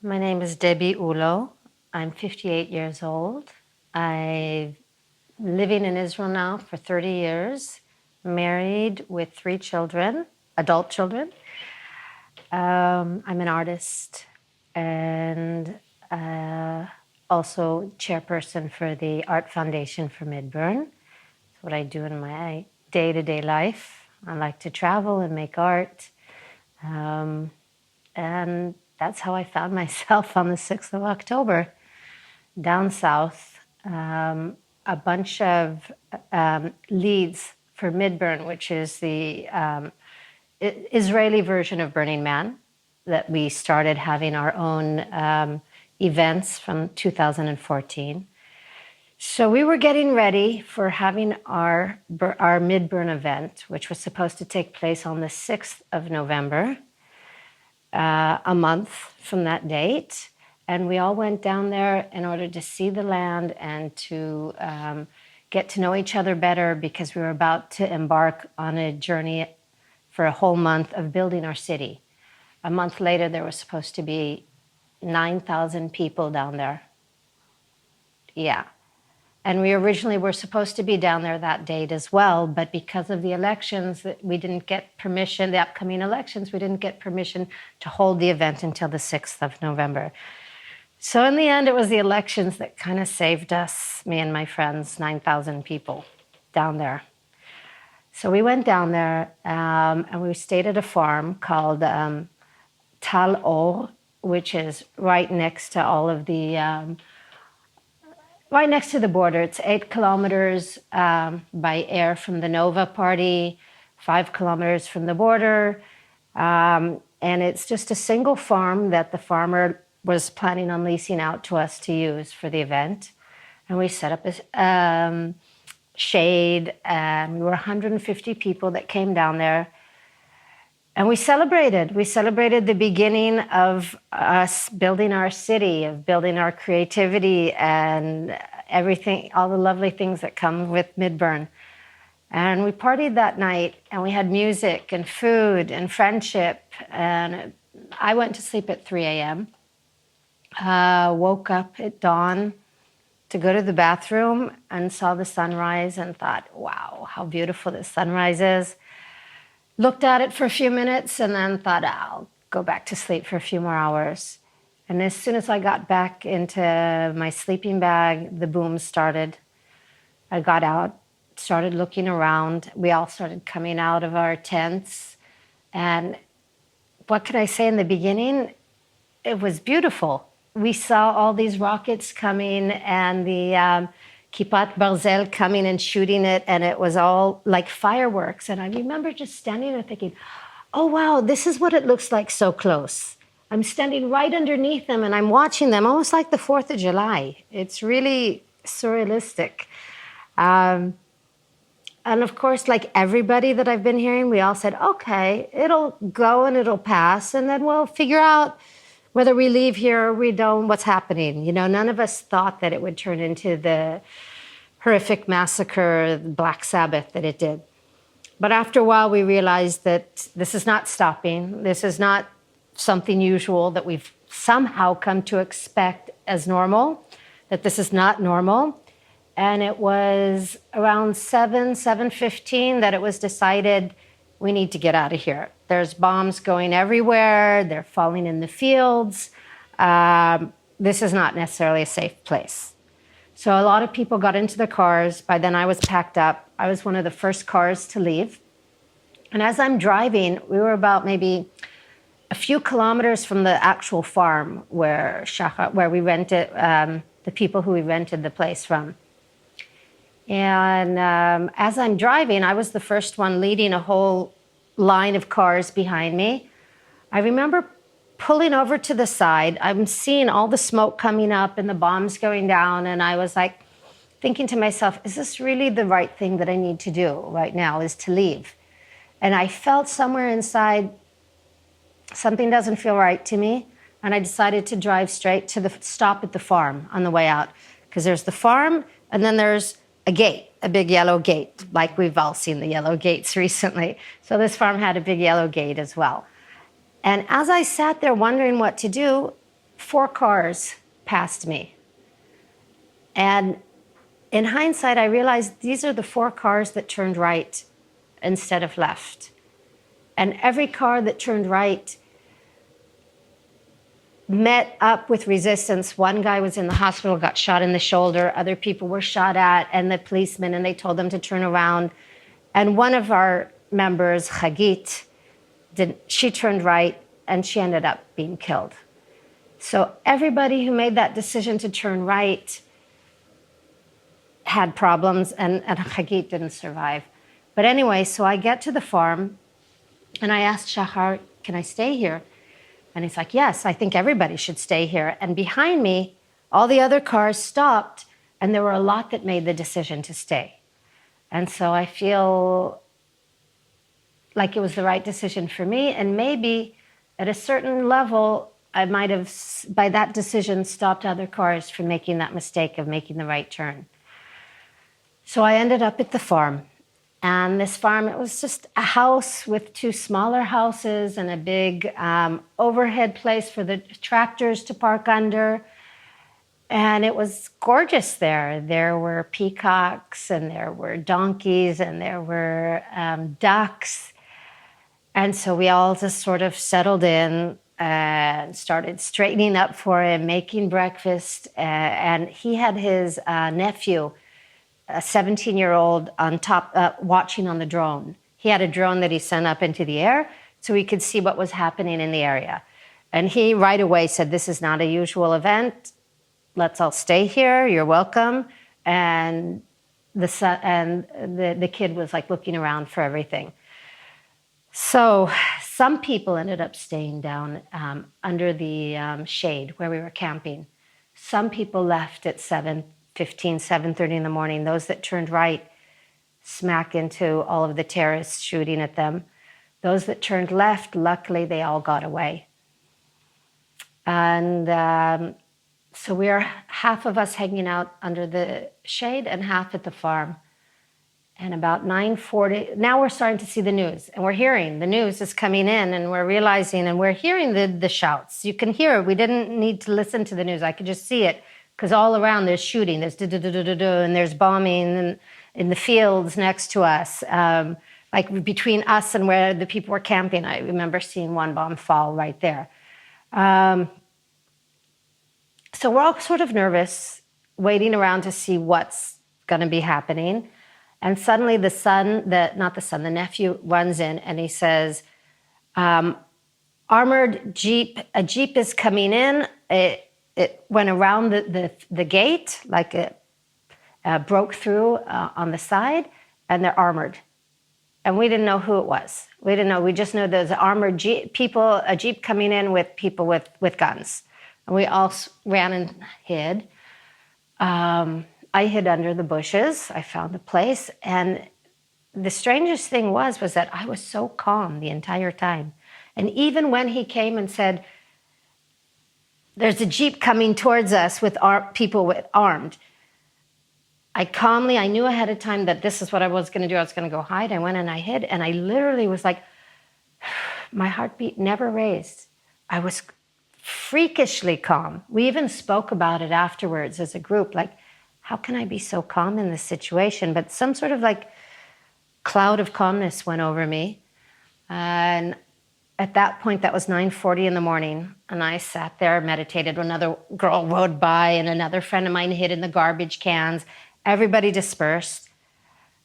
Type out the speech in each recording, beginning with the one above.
My name is Debi Oulu. I'm 58 years old. I've living in Israel now for 30 years, married with 3 children, adult children. I'm an artist and also chairperson for the Art Foundation for MidBurn. That's what I do in my day-to-day life. I like to travel and make art. And that's how I found myself on the 6th of October, down south. A bunch of leads for MidBurn, which is the Israeli version of Burning Man, that we started having our own events from 2014. So we were getting ready for having our MidBurn event, which was supposed to take place on the 6th of November, a month from that date. And we all went down there in order to see the land and to get to know each other better, because we were about to embark on a journey for a whole month of building our city. A month later, there was supposed to be 9,000 people down there. Yeah. And we originally were supposed to be down there that date as well, but because of the elections, we didn't get permission, the upcoming elections, we didn't get permission to hold the event until the 6th of November. So in the end, it was the elections that kind of saved us, me and my friends, 9,000 people down there. So we went down there and we stayed at a farm called Tel Or, which is right next to all of the right next to the border. It's 8 kilometers by air from the Nova party, 5 kilometers from the border. And it's just a single farm that the farmer was planning on leasing out to us to use for the event. And we set up a shade, and we were 150 people that came down there. And we celebrated. We celebrated the beginning of us building our city, of building our creativity and everything, all the lovely things that come with MidBurn. And we partied that night, and we had music and food and friendship. And I went to sleep at 3 a.m., woke up at dawn to go to the bathroom and saw the sunrise and thought, wow, how beautiful this sunrise is. Looked at it for a few minutes and then thought, I'll go back to sleep for a few more hours. And as soon as I got back into my sleeping bag, the boom started. I got out, started looking around. We all started coming out of our tents. And what could I say in the beginning? It was beautiful. We saw all these rockets coming and the Kippat Barzel coming and shooting it, and it was all like fireworks. And I remember just standing there thinking, oh, wow, this is what it looks like so close. I'm standing right underneath them, and I'm watching them almost like the 4th of July. It's really surrealistic. And of course, like everybody that I've been hearing, we all said, okay, it'll go and it'll pass, and then we'll figure out whether we leave here or we don't, what's happening. You know, none of us thought that it would turn into the horrific massacre, Black Sabbath, that it did. But after a while, we realized that this is not stopping. This is not something usual that we've somehow come to expect as normal, that this is not normal. And it was around 7:15 that it was decided we need to get out of here. There's bombs going everywhere. They're falling in the fields. This is not necessarily a safe place. So a lot of people got into their cars. By then I was packed up. I was one of the first cars to leave. And as I'm driving, we were about maybe a few kilometers from the actual farm where we rented, the people who we rented the place from. And as I'm driving, I was the first one leading a whole line of cars behind me. I remember pulling over to the side. I'm seeing all the smoke coming up and the bombs going down. And I was like thinking to myself, is this really the right thing that I need to do right now, is to leave? And I felt somewhere inside, something doesn't feel right to me. And I decided to drive straight to the stop at the farm on the way out. Because there's the farm, and then there's a gate, a big yellow gate, like we've all seen the yellow gates recently. So this farm had a big yellow gate as well. And as I sat there wondering what to do, 4 cars passed me. And in hindsight, I realized these are the 4 cars that turned right instead of left. And every car that turned right met up with resistance. One guy was in the hospital, got shot in the shoulder. Other people were shot at, and the policemen, and they told them to turn around. And one of our members, Hagit, she turned right, and she ended up being killed. So everybody who made that decision to turn right had problems, and Hagit didn't survive. But anyway, so I get to the farm, and I asked Shahar, can I stay here? And he's like, yes, I think everybody should stay here. And behind me, all the other cars stopped, and there were a lot that made the decision to stay. And so I feel like it was the right decision for me, and maybe at a certain level, I might have, by that decision, stopped other cars from making that mistake of making the right turn. So I ended up at the farm. And this farm, it was just a house with 2 smaller houses and a big overhead place for the tractors to park under. And it was gorgeous there. There were peacocks, and there were donkeys, and there were ducks. And so we all just sort of settled in and started straightening up for him, making breakfast. And he had his nephew, a 17-year-old, on top, watching on the drone. He had a drone that he sent up into the air so he could see what was happening in the area. And he right away said, this is not a usual event. Let's all stay here. You're welcome. And the kid was like looking around for everything. So some people ended up staying down under the shade where we were camping. Some people left at 7:30 in the morning. Those that turned right smack into all of the terrorists shooting at them. Those that turned left, luckily, they all got away. And so we are half of us hanging out under the shade and half at the farm. And about 9:40, now we're starting to see the news, and we're hearing the news is coming in, and we're realizing, and we're hearing the shouts. You can hear it. We didn't need to listen to the news. I could just see it. Because all around there's shooting, there's and there's bombing in the fields next to us, like between us and where the people were camping. I remember seeing one bomb fall right there. So we're all sort of nervous, waiting around to see what's going to be happening. And suddenly the nephew runs in and he says, armored jeep, a jeep is coming in. It went around the gate, like it broke through on the side, and they're armored. And we didn't know who it was. We didn't know. We just know there's armored people, a jeep coming in with people with guns. And we all ran and hid. I hid under the bushes. I found a place. And the strangest thing was that I was so calm the entire time. And even when he came and said, there's a jeep coming towards us with people armed, I knew ahead of time that this is what I was going to do. I was going to go hide. I went and I hid. And I literally was like, my heartbeat never raised. I was freakishly calm. We even spoke about it afterwards as a group, like, how can I be so calm in this situation? But some sort of like cloud of calmness went over me. And at that point, that was 9:40 in the morning. And I sat there, meditated. Another girl rode by and another friend of mine hid in the garbage cans. Everybody dispersed.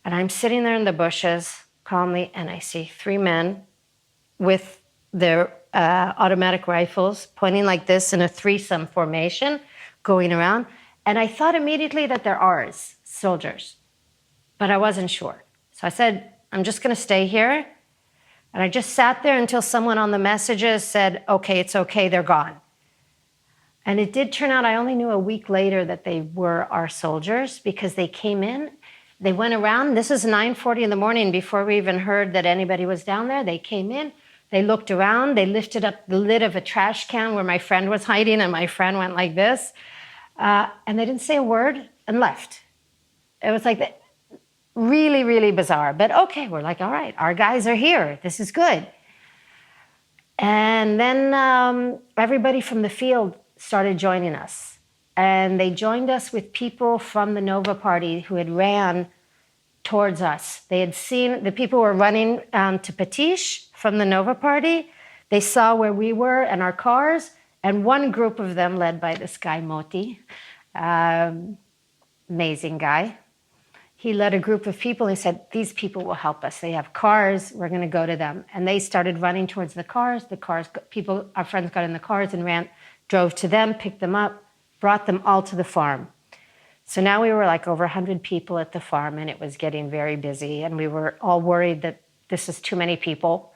And I'm sitting there in the bushes calmly, and I see 3 men with their automatic rifles pointing like this in a threesome formation going around. And I thought immediately that they're ours, soldiers. But I wasn't sure. So I said, I'm just going to stay here. And I just sat there until someone on the messages said, okay, it's okay, they're gone. And it did turn out, I only knew a week later that they were our soldiers, because they came in, they went around. This is 9:40 in the morning before we even heard that anybody was down there. They came in, they looked around, they lifted up the lid of a trash can where my friend was hiding, and my friend went like this. And they didn't say a word and left. It was like really, really bizarre. But okay, we're like, all right, our guys are here. This is good. And then everybody from the field started joining us. And they joined us with people from the Nova Party who had ran towards us. They had seen the people were running to Patish from the Nova Party. They saw where we were and our cars, and one group of them, led by this guy Moti, amazing guy. He led a group of people. He said, these people will help us. They have cars. We're going to go to them. And they started running towards the cars. People, our friends got in the cars and drove to them, picked them up, brought them all to the farm. So now we were like over 100 people at the farm, and it was getting very busy. And we were all worried that this is too many people.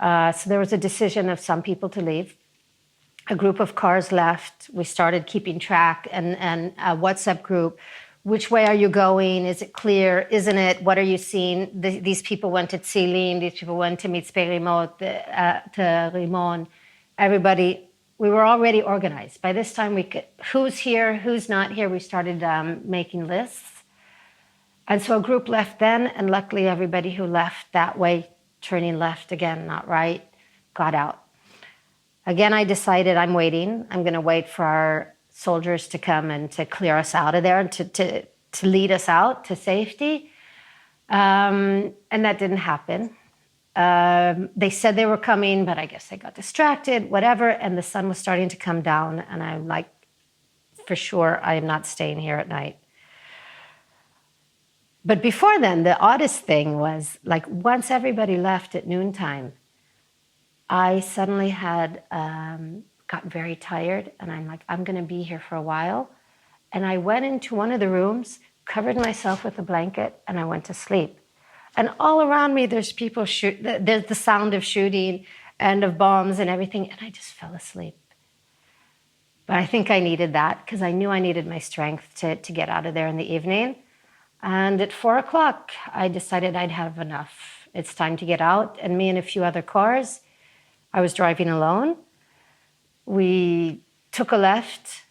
So there was a decision of some people to leave. A group of cars left. We started keeping track and a WhatsApp group. Which way are you going? Is it clear? Isn't it? What are you seeing? These people went to Tzilim. These people went to Mitzpe Rimot, to Rimon. Everybody, we were already organized. By this time, who's here, who's not here, we started making lists. And so a group left then, and luckily everybody who left that way, turning left again, not right, got out. Again, I decided I'm waiting. I'm going to wait for our soldiers to come and to clear us out of there and to lead us out to safety. And that didn't happen. They said they were coming, but I guess they got distracted, whatever. And the sun was starting to come down. And I'm like, for sure, I am not staying here at night. But before then, the oddest thing was, like, once everybody left at noontime, I suddenly had got very tired, and I'm like, I'm going to be here for a while. And I went into one of the rooms, covered myself with a blanket, and I went to sleep. And all around me, there's people there's the sound of shooting and of bombs and everything, and I just fell asleep. But I think I needed that, because I knew I needed my strength to get out of there in the evening. And at 4 o'clock, I decided I'd have enough. It's time to get out. And me and a few other cars, I was driving alone. We took a left.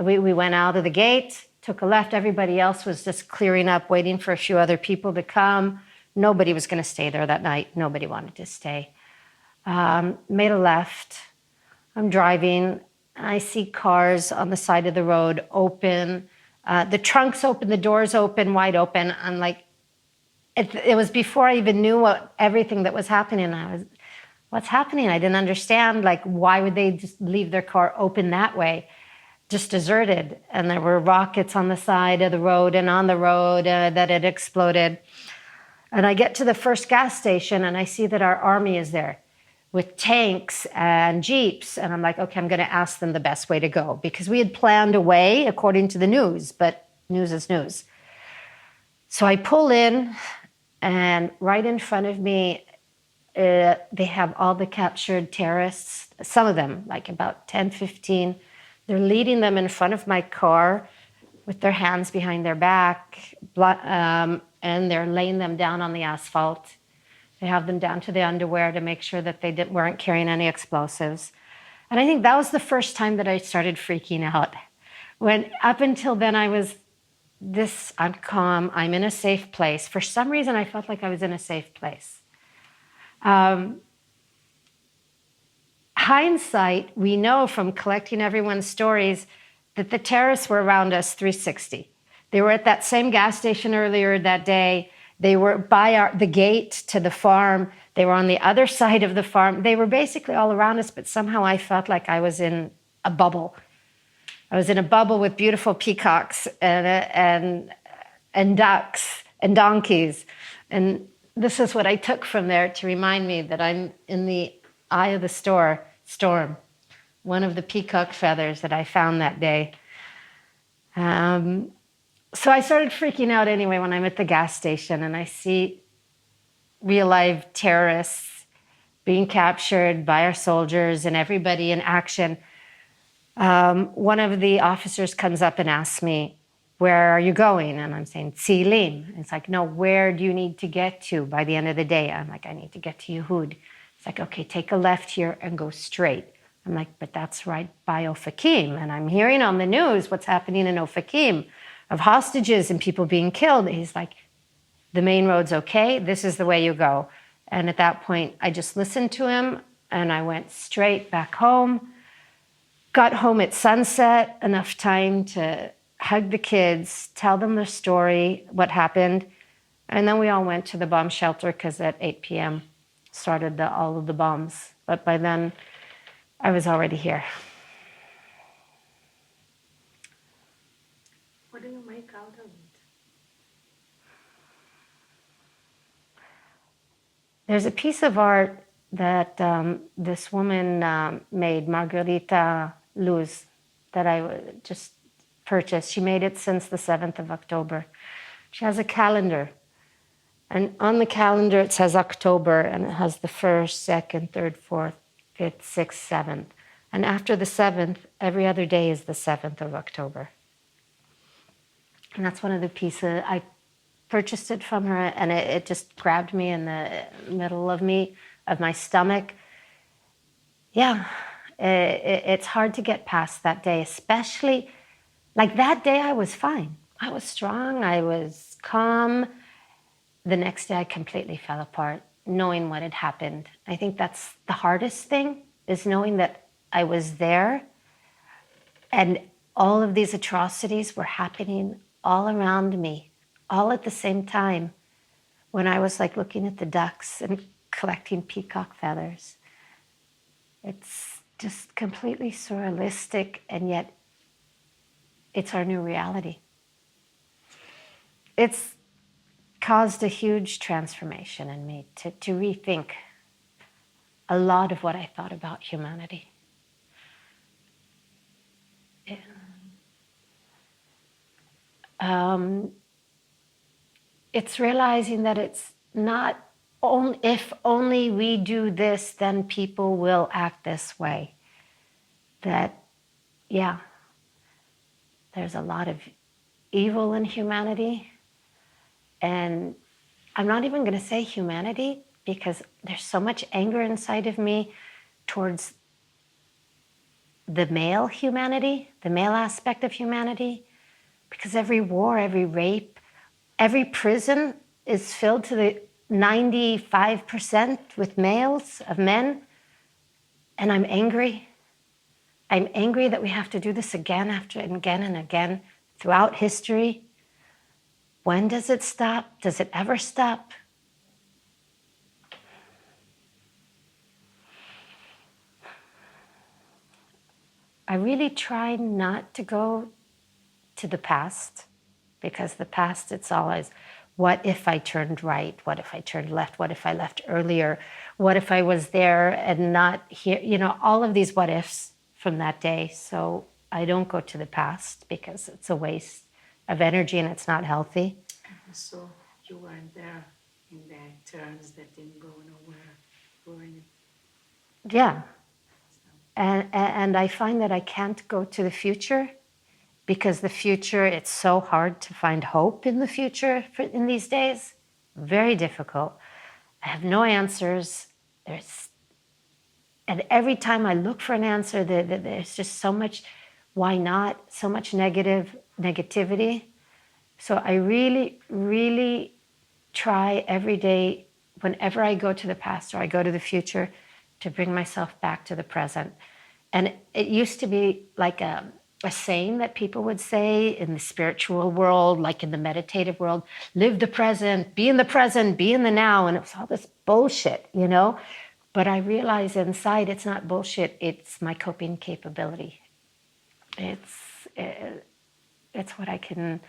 We went out of the gate, took a left. Everybody else was just clearing up, waiting for a few other people to come. Nobody was going to stay there that night. Nobody wanted to stay. Made a left. I'm driving. I see cars on the side of the road open. The trunks open, the doors open, wide open. I'm like, it was before I even knew everything that was happening. What's happening? I didn't understand. Like, why would they just leave their car open that way? Just deserted. And there were rockets on the side of the road and on the road that had exploded. And I get to the first gas station and I see that our army is there with tanks and jeeps. And I'm like, okay, I'm going to ask them the best way to go, because we had planned a way according to the news, but news is news. So I pull in, and right in front of me, they have all the captured terrorists, some of them, like about 10, 15. They're leading them in front of my car with their hands behind their back, and they're laying them down on the asphalt. They have them down to the underwear to make sure that they weren't carrying any explosives. And I think that was the first time that I started freaking out. When up until then I'm calm, I'm in a safe place. For some reason, I felt like I was in a safe place. Hindsight, we know from collecting everyone's stories that the terrorists were around us 360. They were at that same gas station earlier that day. They were by the gate to the farm. They were on the other side of the farm. They were basically all around us, but somehow I felt like I was in a bubble. I was in a bubble with beautiful peacocks and ducks and donkeys. And this is what I took from there to remind me that I'm in the eye of the storm, one of the peacock feathers that I found that day. So I started freaking out anyway when I'm at the gas station and I see real live terrorists being captured by our soldiers and everybody in action. One of the officers comes up and asks me, "Where are you going?" And I'm saying, "Tzilim." It's like, "No, where do you need to get to by the end of the day?" I'm like, "I need to get to Yehud." It's like, "Okay, take a left here and go straight." I'm like, "But that's right by Ofakim. And I'm hearing on the news what's happening in Ofakim of hostages and people being killed." He's like, "The main road's okay. This is the way you go." And at that point, I just listened to him and I went straight back home, got home at sunset, enough time to hug the kids, tell them the story, what happened. And then we all went to the bomb shelter because at 8 p.m. started all of the bombs. But by then, I was already here. What do you make out of it? There's a piece of art that this woman made, Margarita Luz, that I just purchased. She made it since the 7th of October. She has a calendar. And on the calendar, it says October, and it has the 1st, 2nd, 3rd, 4th, 5th, 6th, 7th. And after the 7th, every other day is the 7th of October. And that's one of the pieces. I purchased it from her, and it just grabbed me in the middle of my stomach. Yeah, it's hard to get past that day, especially, like that day I was fine. I was strong, I was calm. The next day I completely fell apart, knowing what had happened. I think that's the hardest thing, is knowing that I was there and all of these atrocities were happening all around me, all at the same time, when I was like looking at the ducks and collecting peacock feathers. It's just completely surrealistic, and yet it's our new reality. It's caused a huge transformation in me to rethink a lot of what I thought about humanity. It's realizing that it's not only, if only we do this, then people will act this way. That, yeah, there's a lot of evil in humanity. And I'm not even going to say humanity, because there's so much anger inside of me towards the male humanity, the male aspect of humanity, because every war, every rape, every prison is filled to the 95% with males, of men, and I'm angry. I'm angry that we have to do this again after and again and again throughout history. When does it stop? Does it ever stop? I really try not to go to the past, because the past, it's always, what if I turned right? What if I turned left? What if I left earlier? What if I was there and not here? You know, all of these what ifs from that day. So I don't go to the past, because it's a waste of energy and it's not healthy. So you weren't there in the turns that didn't go nowhere. You were in it. Yeah. And I find that I can't go to the future, because the future, it's so hard to find hope in the future in these days. Very difficult. I have no answers. And every time I look for an answer, there's just so much, why not? So much negativity. So I really, really try every day, whenever I go to the past or I go to the future, to bring myself back to the present. And it used to be like a saying that people would say in the spiritual world, like in the meditative world, live the present, be in the now. And it was all this bullshit, you know? But I realize inside it's not bullshit, it's my coping capability. It's what I can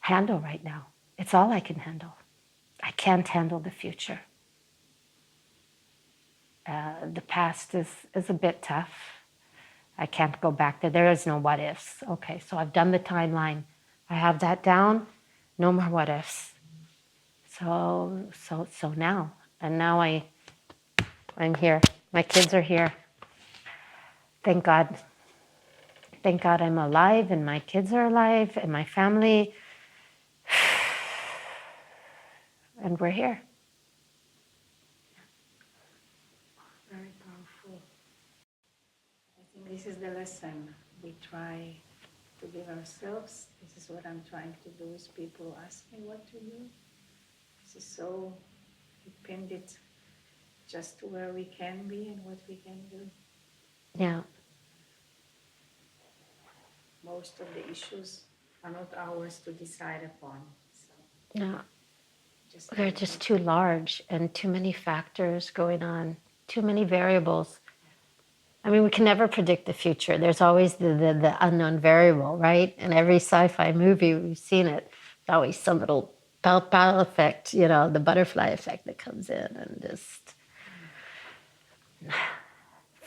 handle right now. It's all I can handle. I can't handle the future. The past is a bit tough. I can't go back there. There is no what ifs. Okay, so I've done the timeline. I have that down. No more what ifs. So now, and now I'm here. My kids are here. Thank God. Thank God I'm alive, and my kids are alive, and my family. And we're here. Very powerful. I think this is the lesson we try to give ourselves. This is what I'm trying to do, is people ask me what to do. This is so, we pinned it just to where we can be and what we can do. Yeah. most of the issues are not ours to decide upon. So Yeah. just They're just too large and too many factors going on, too many variables. I mean, we can never predict the future. There's always the unknown variable, right? In every sci-fi movie, we've seen it. There's always some little pow effect, you know, the butterfly effect that comes in and just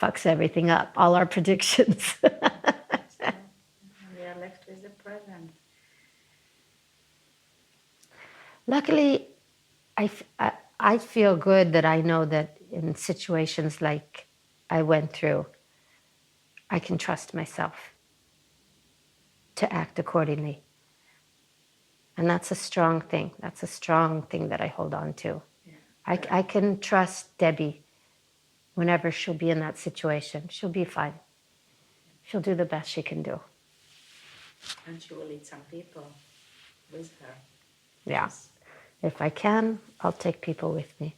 fucks everything up, all our predictions. so we are left with the present. Luckily, I feel good that I know that in situations like I went through, I can trust myself to act accordingly. And that's a strong thing. That's a strong thing that I hold on to. Yeah. I can trust Debi whenever she'll be in that situation. She'll be fine. She'll do the best she can do. And she will lead some people with her. Yeah. If I can, I'll take people with me.